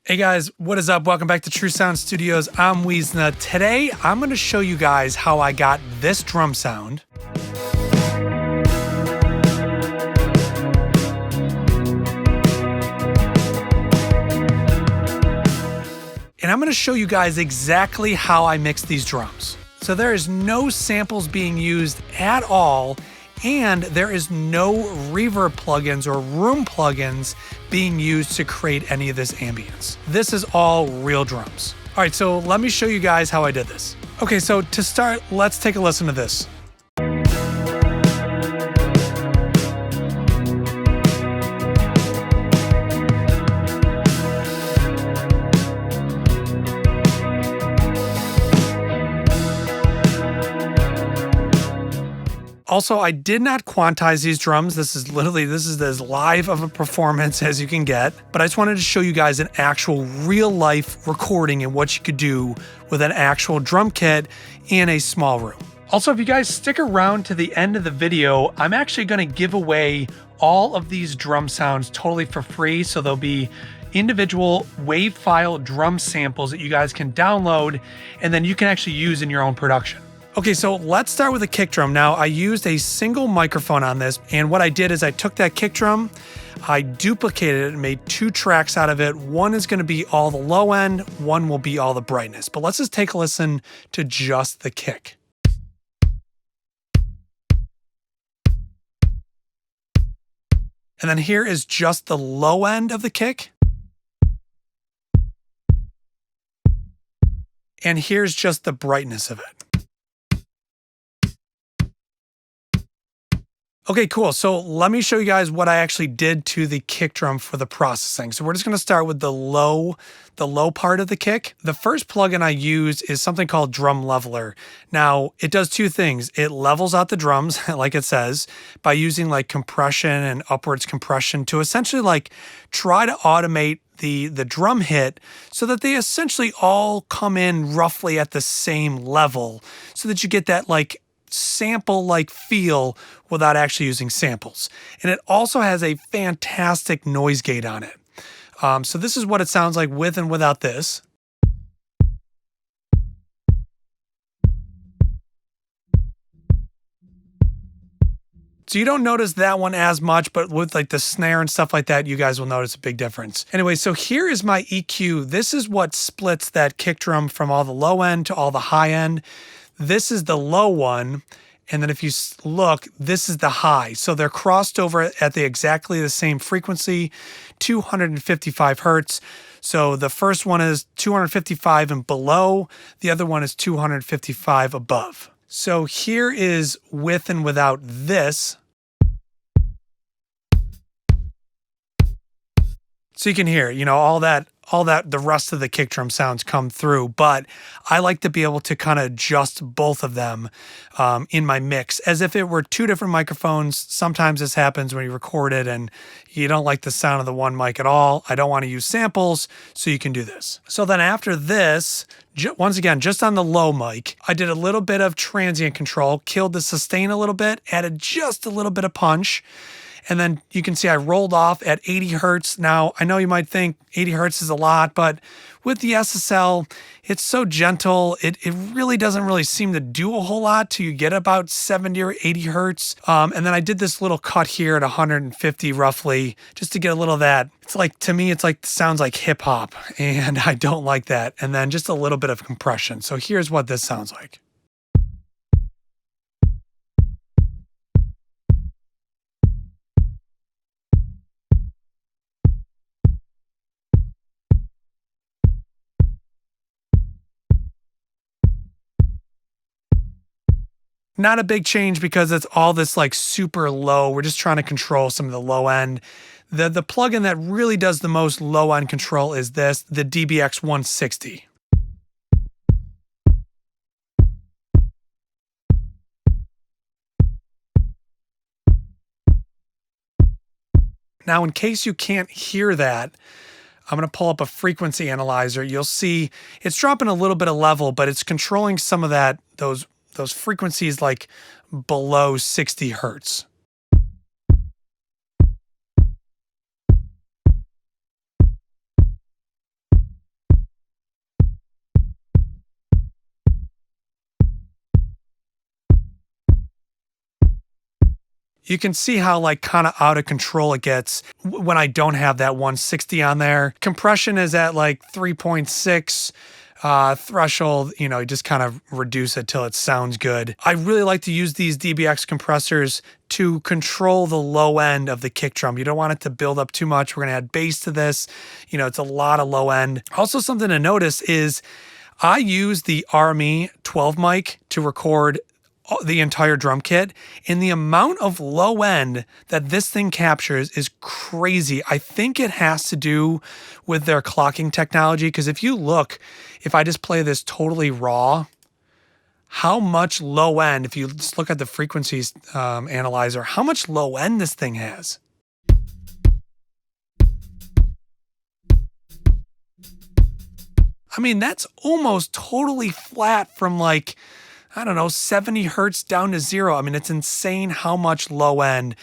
Hey guys, what is up? Welcome back to True Sound Studios. I'm Weezna. Today, I'm going to show you guys how I got this drum sound. And I'm going to show you guys exactly how I mix these drums. So there is no samples being used at all, and there is no reverb plugins or room plugins being used to create any of this ambience. This is all real drums. All right, so let me show you guys how I did this. Okay, so to start, let's take a listen to this. Also, I did not quantize these drums. This is as live of a performance as you can get, but I just wanted to show you guys an actual real life recording and what you could do with an actual drum kit in a small room. Also, if you guys stick around to the end of the video, I'm actually going to give away all of these drum sounds totally for free. So there'll be individual WAV file drum samples that you guys can download and then you can actually use in your own production. Okay, so let's start with a kick drum. Now, I used a single microphone on this, and what I did is I took that kick drum, I duplicated it and made two tracks out of it. One is going to be all the low end, one will be all the brightness. But let's just take a listen to just the kick. And then here is just the low end of the kick. And here's just the brightness of it. Okay, cool. So let me show you guys what I actually did to the kick drum for the processing. So we're just going to start with the low part of the kick. The first plugin I use is something called Drum Leveler. Now, it does two things. It levels out the drums, like it says, by using like compression and upwards compression to essentially like try to automate the drum hit so that they essentially all come in roughly at the same level so that you get that like sample-like feel without actually using samples. And it also has a fantastic noise gate on it. So this is what it sounds like with and without this. So you don't notice that one as much, but with like the snare and stuff like that, you guys will notice a big difference. Anyway, so here is my EQ. This is what splits that kick drum from all the low end to all the high end. This is the low one, and then if you look, this is the high. So they're crossed over at exactly the same frequency, 255 hertz. So the first one is 255 and below, the other one is 255 above. So here is with and without this. So you can hear, all that the rest of the kick drum sounds come through, but I like to be able to kind of adjust both of them in my mix as if it were two different microphones. Sometimes this happens when you record it and you don't like the sound of the one mic at all. I don't want to use samples, so you can do this. So then after this, once again, just on the low mic, I did a little bit of transient control, killed the sustain a little bit, added just a little bit of punch. And then you can see I rolled off at 80 hertz. Now, I know you might think 80 hertz is a lot, but with the SSL, it's so gentle. It really doesn't really seem to do a whole lot till you get about 70 or 80 hertz. And then I did this little cut here at 150 roughly, just to get a little of that. It's like, to me, sounds like hip hop, and I don't like that. And then just a little bit of compression. So here's what this sounds like. Not a big change because it's all this like super low. We're just trying to control some of the low end. The plugin that really does the most low end control is this, the DBX 160. Now, in case you can't hear that, I'm going to pull up a frequency analyzer. You'll see it's dropping a little bit of level, but it's controlling some of those frequencies like below 60 hertz. You can see how like kind of out of control it gets when I don't have that 160 on there. Compression is at like 3.6. Threshold, you know, just kind of reduce it till it sounds good. I really like to use these DBX compressors to control the low end of the kick drum. You don't want it to build up too much. We're going to add bass to this. You know, it's a lot of low end. Also, something to notice is I use the RME 12 mic to record the entire drum kit, and the amount of low end that this thing captures is crazy. I think it has to do with their clocking technology, because if you look, if I just play this totally raw, how much low end, if you just look at the frequencies analyzer, how much low end this thing has. I mean, that's almost totally flat from like, I don't know, 70 hertz down to 0. I mean, it's insane how much low end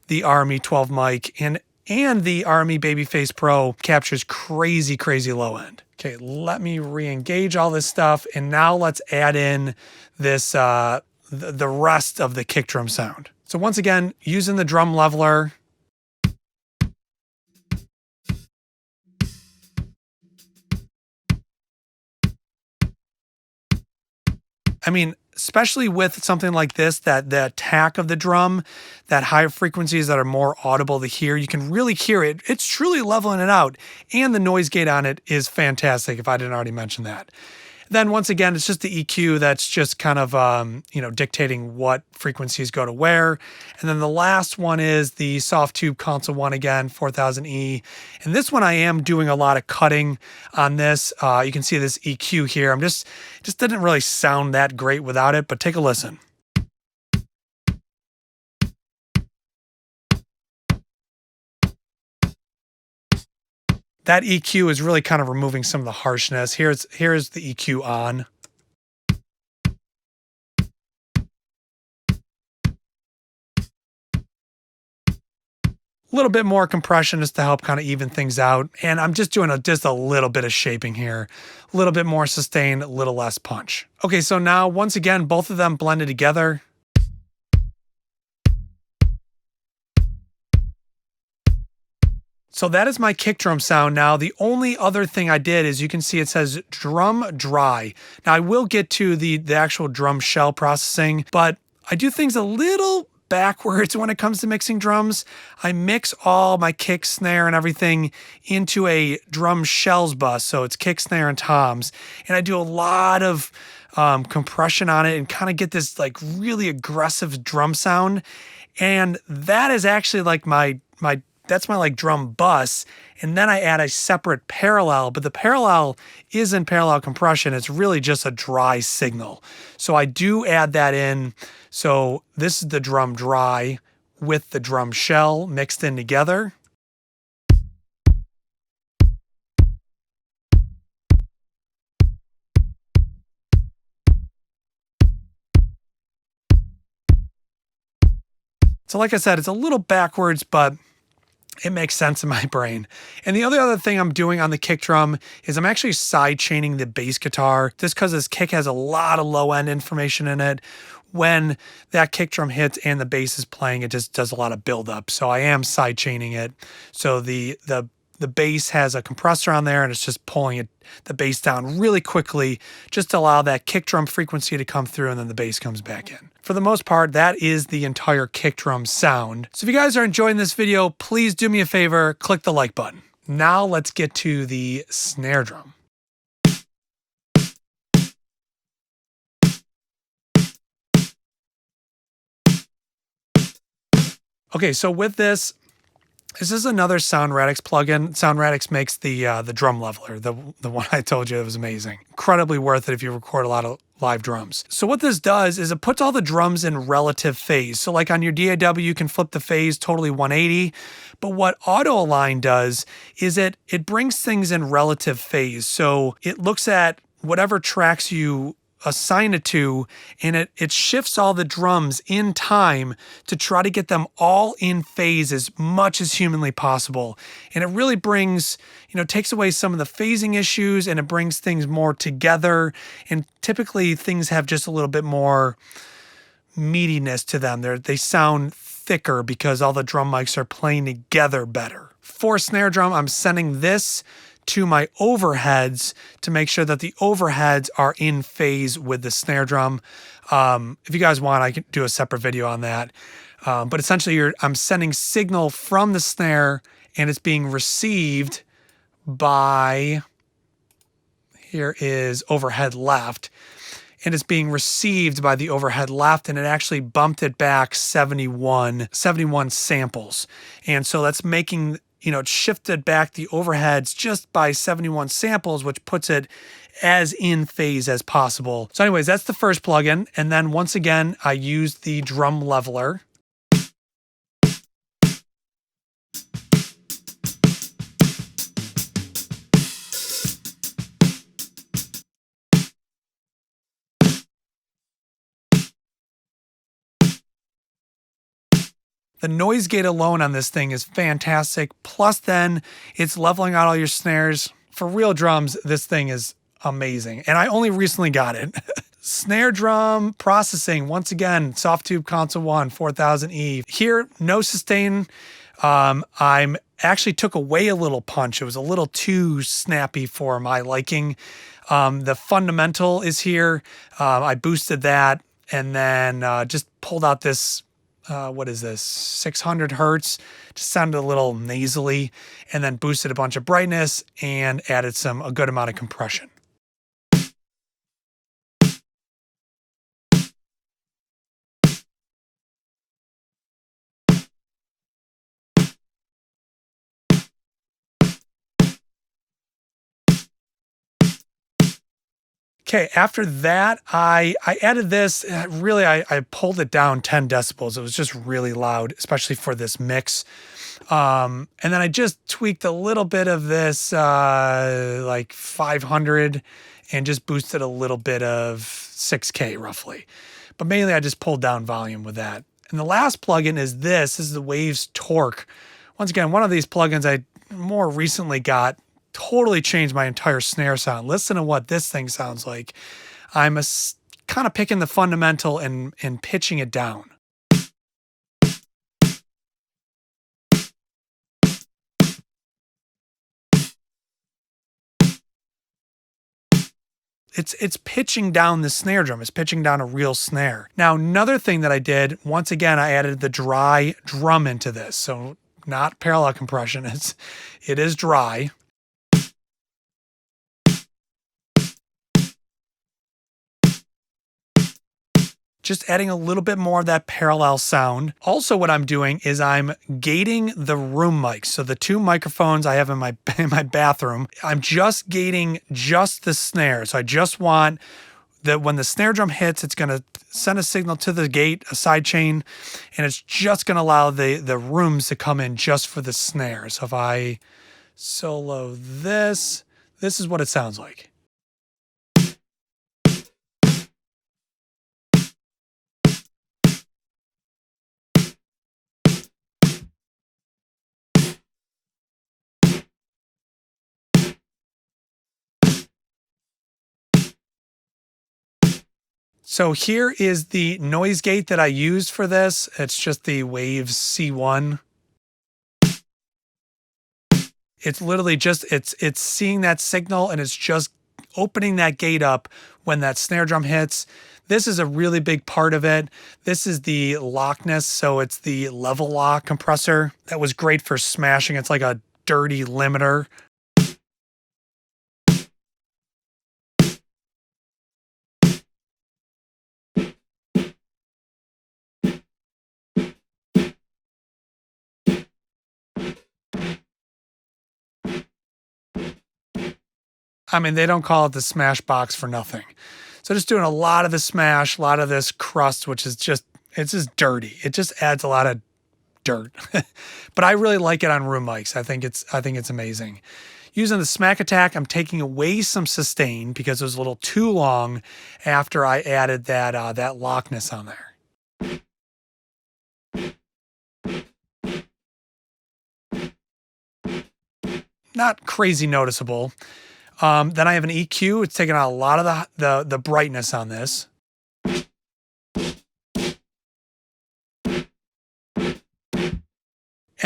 the RME 12 mic and the RME Babyface Pro captures crazy, crazy low end. Okay, let me re-engage all this stuff, and now let's add in this the rest of the kick drum sound. So once again, using the drum leveler. I mean, especially with something like this, that the attack of the drum, that higher frequencies that are more audible to hear, you can really hear it. It's truly leveling it out. And the noise gate on it is fantastic, if I didn't already mention that. Then once again, it's just the EQ that's just kind of, you know, dictating what frequencies go to where. And then the last one is the soft tube console one again, 4000E. And this one I am doing a lot of cutting on this. You can see this EQ here. It just didn't really sound that great without it, but take a listen. That EQ is really kind of removing some of the harshness. Here's the EQ on. A little bit more compression just to help kind of even things out. And I'm just doing just a little bit of shaping here. A little bit more sustain, a little less punch. Okay, so now once again, both of them blended together. So that is my kick drum sound. Now, the only other thing I did is you can see it says drum dry. Now, I will get to the actual drum shell processing, but I do things a little backwards when it comes to mixing drums. I mix all my kick, snare, and everything into a drum shells bus. So it's kick, snare, and toms. And I do a lot of compression on it and kind of get this like really aggressive drum sound. And that is actually like that's my like drum bus. And then I add a separate parallel, but the parallel isn't parallel compression. It's really just a dry signal. So I do add that in. So this is the drum dry with the drum shell mixed in together. So like I said, it's a little backwards, but it makes sense in my brain. And the other thing I'm doing on the kick drum is I'm actually side chaining the bass guitar, just because this kick has a lot of low end information in it. When that kick drum hits and the bass is playing, it just does a lot of buildup. So I am side chaining it. So the bass has a compressor on there, and it's just pulling the bass down really quickly just to allow that kick drum frequency to come through, and then the bass comes back in. For the most part, that is the entire kick drum sound. So if you guys are enjoying this video, please do me a favor, click the like button. Now let's get to the snare drum. Okay, so with this is another Sound Radix plugin. Sound Radix makes the drum leveler, the one I told you that was amazing. Incredibly worth it if you record a lot of live drums. So what this does is it puts all the drums in relative phase. So like on your DAW, you can flip the phase totally 180. But what Auto Align does is it brings things in relative phase. So it looks at whatever tracks you assign it to, and it shifts all the drums in time to try to get them all in phase as much as humanly possible. And it really brings, takes away some of the phasing issues, and it brings things more together. And typically things have just a little bit more meatiness to them. They sound thicker because all the drum mics are playing together better. For snare drum, I'm sending this to my overheads to make sure that the overheads are in phase with the snare drum. If you guys want, I can do a separate video on that. But essentially, I'm sending signal from the snare and it's being received by, here is overhead left, and it's being received by the overhead left, and it actually bumped it back 71 samples. And so that's making, it shifted back the overheads just by 71 samples, which puts it as in phase as possible. So anyways, that's the first plugin. And then once again, I used the drum leveler. The noise gate alone on this thing is fantastic. Plus then it's leveling out all your snares. For real drums, this thing is amazing. And I only recently got it. Snare drum processing, once again, soft tube console 1, 4000E. Here, no sustain. I'm actually took away a little punch. It was a little too snappy for my liking. The fundamental is here. I boosted that and then just pulled out this, what is this, 600 hertz, just sounded a little nasally, and then boosted a bunch of brightness and added a good amount of compression. Okay, after that, I added this. Really, I pulled it down 10 decibels. It was just really loud, especially for this mix. And then I just tweaked a little bit of this, like 500, and just boosted a little bit of 6K roughly. But mainly I just pulled down volume with that. And the last plugin is this. This is the Waves Torque. Once again, one of these plugins I more recently got. Totally changed my entire snare sound. Listen to what this thing sounds like. I'm kind of picking the fundamental and pitching it down. It's pitching down the snare drum. It's pitching down a real snare. Now, another thing that I did, once again, I added the dry drum into this. So not parallel compression. It is dry. Just adding a little bit more of that parallel sound. Also, what I'm doing is I'm gating the room mics. So the two microphones I have in my bathroom, I'm just gating just the snare. So I just want that when the snare drum hits, it's going to send a signal to the gate, a side chain, and it's just going to allow the rooms to come in just for the snare. So if I solo this is what it sounds like. So here is the noise gate that I used for this. It's just the Waves C1. It's literally just, it's seeing that signal and it's just opening that gate up when that snare drum hits. This is a really big part of it. This is the lockness. So it's the level lock compressor. That was great for smashing. It's like a dirty limiter. I mean, they don't call it the smash box for nothing. So just doing a lot of the smash, a lot of this crust, which is just, it's just dirty. It just adds a lot of dirt. But I really like it on room mics. I think it's amazing. Using the smack attack, I'm taking away some sustain because it was a little too long after I added that that lockness on there. Not crazy noticeable. Then I have an EQ. It's taking out a lot of the brightness on this.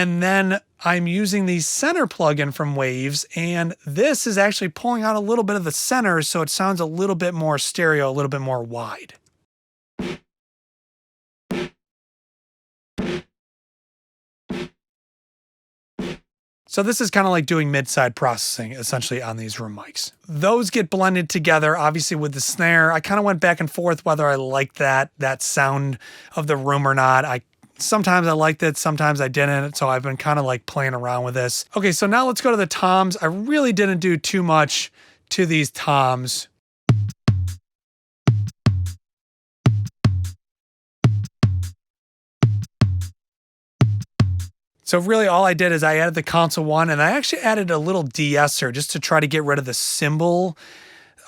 And then I'm using the center plugin from Waves, and this is actually pulling out a little bit of the center, so it sounds a little bit more stereo, a little bit more wide. So this is kind of like doing mid-side processing essentially on these room mics. Those get blended together, obviously with the snare. I kind of went back and forth whether I liked that sound of the room or not. Sometimes I liked it, sometimes I didn't. So I've been kind of like playing around with this. Okay, so now let's go to the toms. I really didn't do too much to these toms. So really all I did is I added the console one, and I actually added a little de-esser just to try to get rid of the cymbal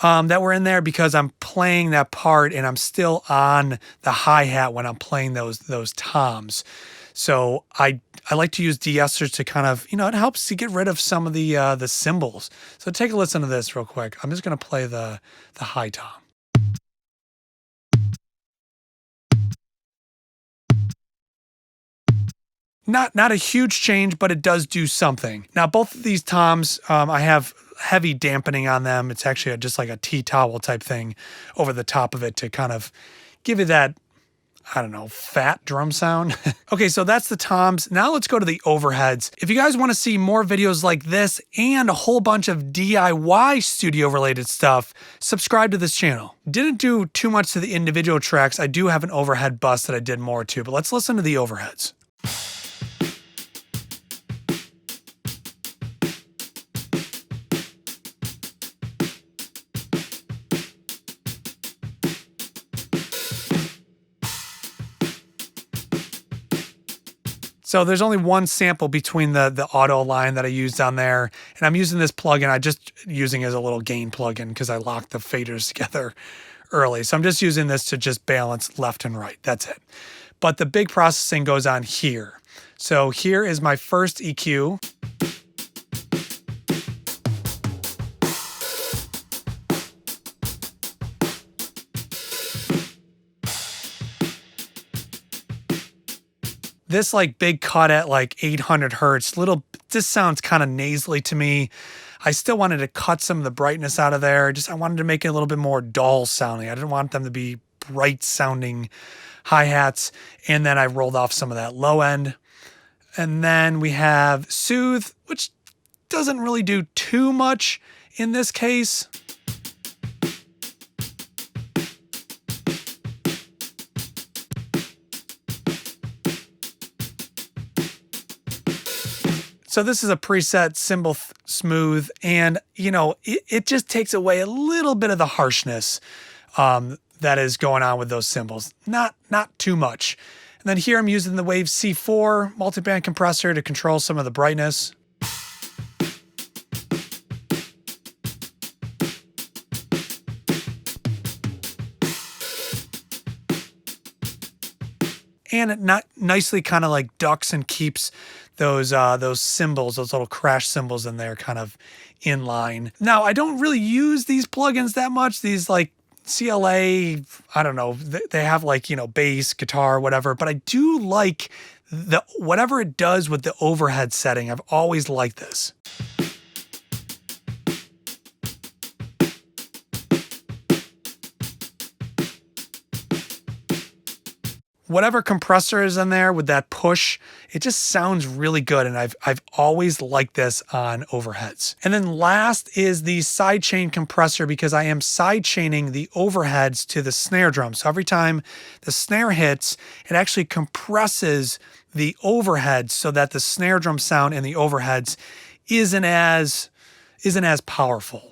that were in there, because I'm playing that part and I'm still on the hi-hat when I'm playing those toms. So I like to use de-essers to kind of, it helps to get rid of some of the cymbals. So take a listen to this real quick. I'm just gonna play the high tom. Not a huge change, but it does do something. Now, both of these toms, I have heavy dampening on them. It's actually just like a tea towel type thing over the top of it to kind of give you that, I don't know, fat drum sound. Okay, so that's the toms. Now let's go to the overheads. If you guys want to see more videos like this and a whole bunch of DIY studio related stuff, subscribe to this channel. Didn't do too much to the individual tracks. I do have an overhead bus that I did more to, but let's listen to the overheads. So there's only one sample between the auto line that I used on there. And I'm using this plugin. I just using it as a little gain plugin because I locked the faders together early. So I'm just using this to just balance left and right. That's it. But the big processing goes on here. So here is my first EQ. This like big cut at like 800 hertz, this sounds kind of nasally to me. I still wanted to cut some of the brightness out of there. I wanted to make it a little bit more dull sounding. I didn't want them to be bright sounding hi-hats. And then I rolled off some of that low end. And then we have Soothe, which doesn't really do too much in this case. So this is a preset cymbal smooth, and it just takes away a little bit of the harshness that is going on with those cymbals. Not too much. And then here I'm using the Waves C4 multiband compressor to control some of the brightness. And it nicely kind of like ducks and keeps those cymbals, those little crash cymbals in there kind of in line. Now, I don't really use these plugins that much. These like CLA, I don't know, they have like, bass, guitar, whatever, but I do like whatever it does with the overhead setting. I've always liked this. Whatever compressor is in there with that push, it just sounds really good. And I've always liked this on overheads. And then last is the sidechain compressor, because I am sidechaining the overheads to the snare drum. So every time the snare hits, it actually compresses the overheads so that the snare drum sound in the overheads isn't as powerful.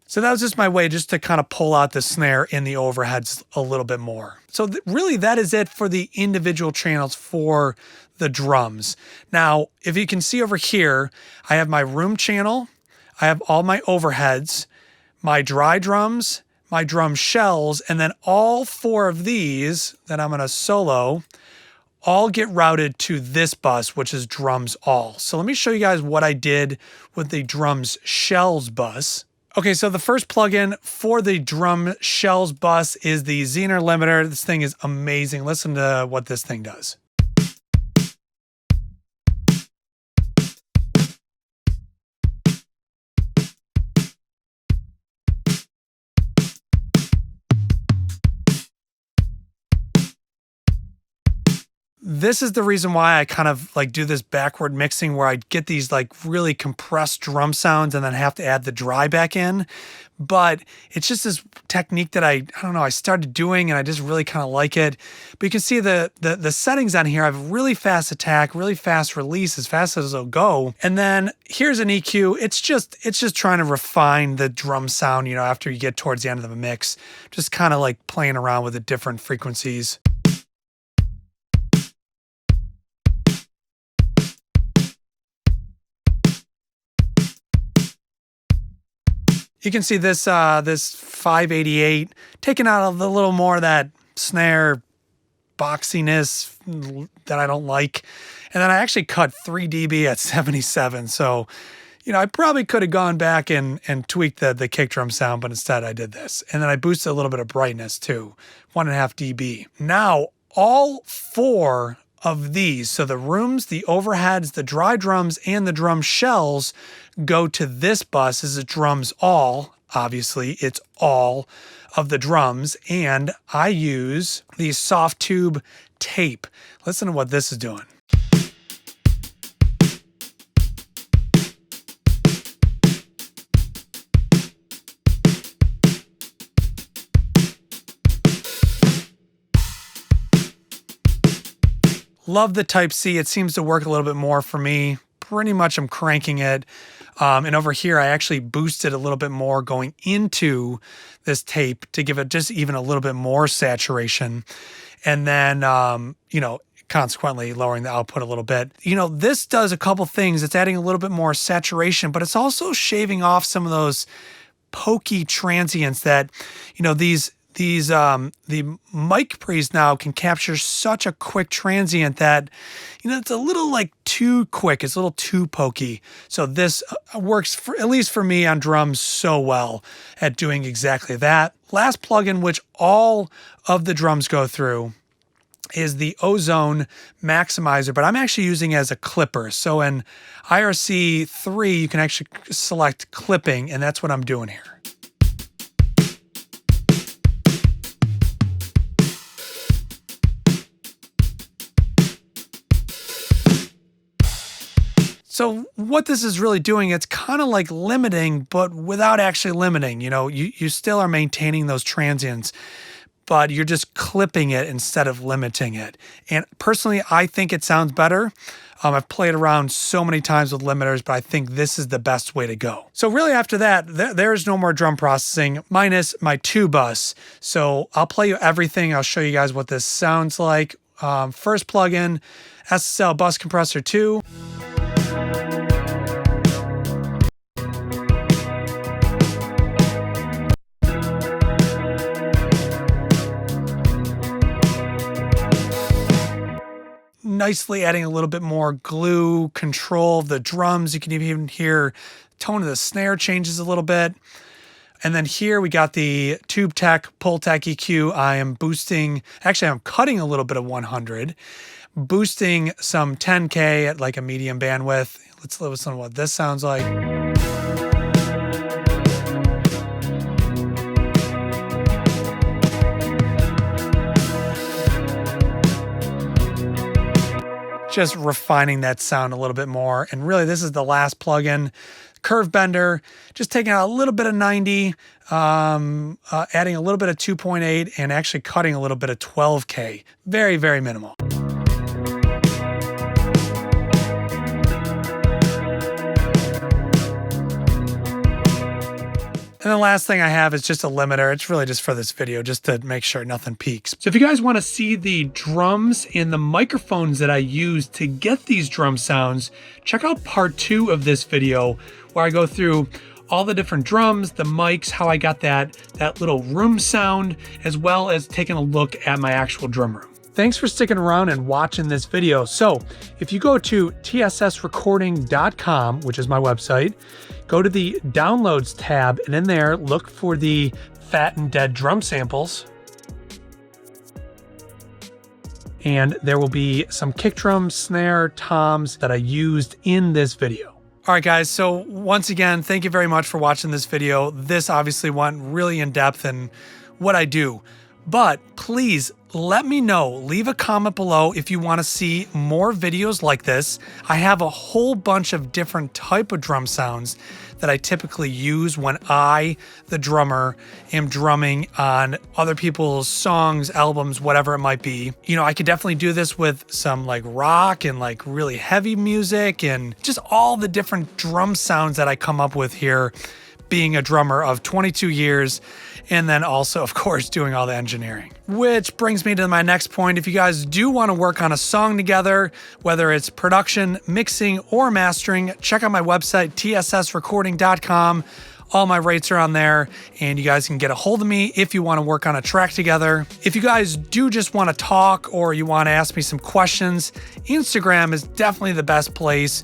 So that was just my way just to kind of pull out the snare in the overheads a little bit more. So really that is it for the individual channels for the drums. Now, if you can see over here, I have my room channel, I have all my overheads, my dry drums, my drum shells, and then all four of these that I'm gonna solo all get routed to this bus, which is drums all. So let me show you guys what I did with the drums shells bus. Okay, so the first plugin for the drum shells bus is the Zener limiter. This thing is amazing. Listen to what this thing does. This is the reason why I kind of like do this backward mixing where I get these like really compressed drum sounds and then have to add the dry back in. But it's just this technique that I don't know, I started doing and I just really kind of like it. But you can see the settings on here. I have really fast attack, really fast release, as fast as it'll go. And then here's an EQ. It's just trying to refine the drum sound, you know, after you get towards the end of the mix, just kind of like playing around with the different frequencies. You can see this this 588 taking out a little more of that snare boxiness that I don't like. And then I actually cut 3 dB at 77. So, you know, I probably could have gone back and tweaked the kick drum sound, but instead I did this. And then I boosted a little bit of brightness too, 1.5 dB. Now, all 4 of these, so the rooms, the overheads, the dry drums, and the drum shells go to this bus. This is drums all, obviously, it's all of the drums, and I use the soft tube tape. Listen to what this is doing. Love the Type-C. It seems to work a little bit more for me. Pretty much I'm cranking it. And over here, I actually boosted a little bit more going into this tape to give it just even a little bit more saturation. And then, you know, consequently lowering the output a little bit. You know, this does a couple things. It's adding a little bit more saturation, but it's also shaving off some of those pokey transients that, you know, the mic pre's now can capture such a quick transient that, you know, it's a little like too quick. It's a little too pokey. So this works, for, at least for me on drums, so well at doing exactly that. Last plugin, which all of the drums go through, is the Ozone Maximizer, but I'm actually using it as a clipper. So in IRC 3, you can actually select clipping, and that's what I'm doing here. So what this is really doing, it's kind of like limiting, but without actually limiting. You know, you still are maintaining those transients, but you're just clipping it instead of limiting it. And personally, I think it sounds better. I've played around so many times with limiters, but I think this is the best way to go. So really after that, there's no more drum processing minus my 2 bus. So I'll play you everything. I'll show you guys what this sounds like. First plugin, SSL Bus Compressor 2. Nicely adding a little bit more glue, control of the drums. You can even hear the tone of the snare changes a little bit. And then here we got the Tube Tech, Pull Tech EQ. I am boosting, actually I'm cutting a little bit of 100, boosting some 10K at like a medium bandwidth. Let's listen to what this sounds like. Just refining that sound a little bit more. And really, this is the last plugin, Curve Bender, just taking out a little bit of 90, adding a little bit of 2.8, and actually cutting a little bit of 12K. Very, very minimal. And the last thing I have is just a limiter. It's really just for this video, just to make sure nothing peaks. So if you guys want to see the drums and the microphones that I use to get these drum sounds, check out part 2 of this video, where I go through all the different drums, the mics, how I got that little room sound, as well as taking a look at my actual drum room. Thanks for sticking around and watching this video. So if you go to tssrecording.com, which is my website, go to the Downloads tab, and in there, look for the Fat and Dead drum samples. And there will be some kick drums, snare, toms that I used in this video. All right, guys, so once again, thank you very much for watching this video. This obviously went really in depth in what I do, but please let me know, leave a comment below if you want to see more videos like this. I have a whole bunch of different type of drum sounds that I typically use when I, the drummer, am drumming on other people's songs, albums, whatever it might be. You know, I could definitely do this with some like rock and like really heavy music and just all the different drum sounds that I come up with here, being a drummer of 22 years, and then also, of course, doing all the engineering. Which brings me to my next point. If you guys do want to work on a song together, whether it's production, mixing, or mastering, check out my website, tssrecording.com. All my rates are on there, and you guys can get a hold of me if you want to work on a track together. If you guys do just want to talk or you want to ask me some questions, Instagram is definitely the best place.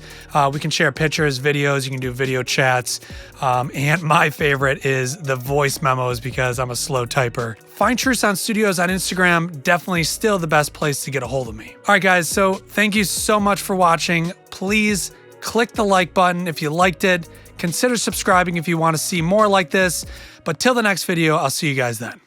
We can share pictures, videos, you can do video chats, and my favorite is the voice memos because I'm a slow typer. Find True Sound Studios on Instagram, definitely still the best place to get a hold of me. All right, guys, so thank you so much for watching. Please click the like button if you liked it. Consider subscribing if you want to see more like this. But till the next video, I'll see you guys then.